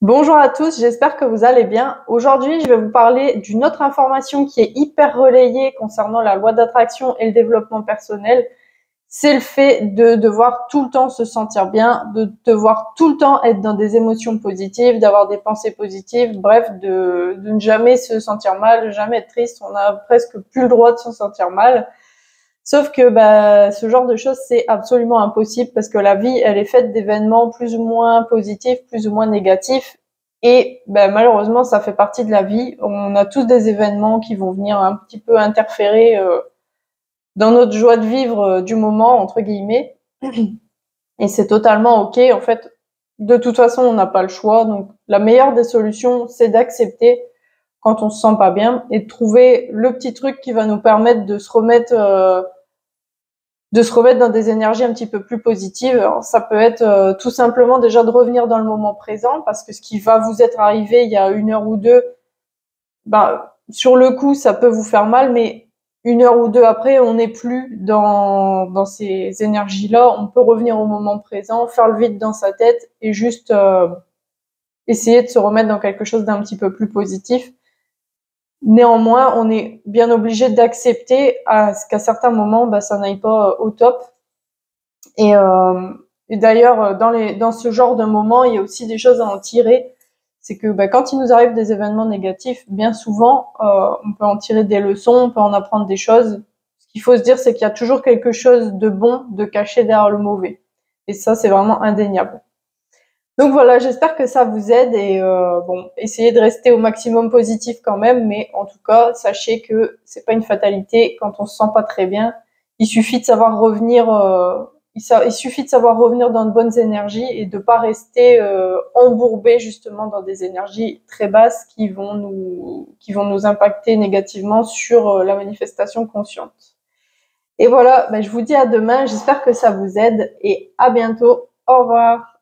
Bonjour à tous, j'espère que vous allez bien. Aujourd'hui, je vais vous parler d'une autre information qui est hyper relayée concernant la loi d'attraction et le développement personnel. C'est le fait de devoir tout le temps se sentir bien, de devoir tout le temps être dans des émotions positives, d'avoir des pensées positives, bref, de ne jamais se sentir mal, de jamais être triste. On a presque plus le droit de se sentir mal. Sauf que ce genre de choses, c'est absolument impossible parce que la vie, elle est faite d'événements plus ou moins positifs, plus ou moins négatifs. Et malheureusement, ça fait partie de la vie. On a tous des événements qui vont venir un petit peu interférer dans notre joie de vivre du moment, entre guillemets. Et c'est totalement OK. En fait, de toute façon, on n'a pas le choix. Donc, la meilleure des solutions, c'est d'accepter quand on se sent pas bien et de trouver le petit truc qui va nous permettre de se remettre dans des énergies un petit peu plus positives. Alors, ça peut être tout simplement déjà de revenir dans le moment présent, parce que ce qui va vous être arrivé il y a une heure ou deux, sur le coup, ça peut vous faire mal, mais une heure ou deux après, on n'est plus dans ces énergies-là. On peut revenir au moment présent, faire le vide dans sa tête et juste essayer de se remettre dans quelque chose d'un petit peu plus positif. Néanmoins, on est bien obligé d'accepter qu'à certains moments, ça n'aille pas au top. Et, euh, et d'ailleurs, dans ce genre de moments, il y a aussi des choses à en tirer. C'est que quand il nous arrive des événements négatifs, bien souvent, on peut en tirer des leçons, on peut en apprendre des choses. Ce qu'il faut se dire, c'est qu'il y a toujours quelque chose de bon de caché derrière le mauvais. Et ça, c'est vraiment indéniable. Donc voilà, j'espère que ça vous aide et essayez de rester au maximum positif quand même, mais en tout cas, sachez que c'est pas une fatalité quand on se sent pas très bien. Il suffit de savoir revenir, il suffit de savoir revenir dans de bonnes énergies et de pas rester embourbé justement dans des énergies très basses qui vont nous impacter négativement sur la manifestation consciente. Et voilà, je vous dis à demain. J'espère que ça vous aide et à bientôt. Au revoir.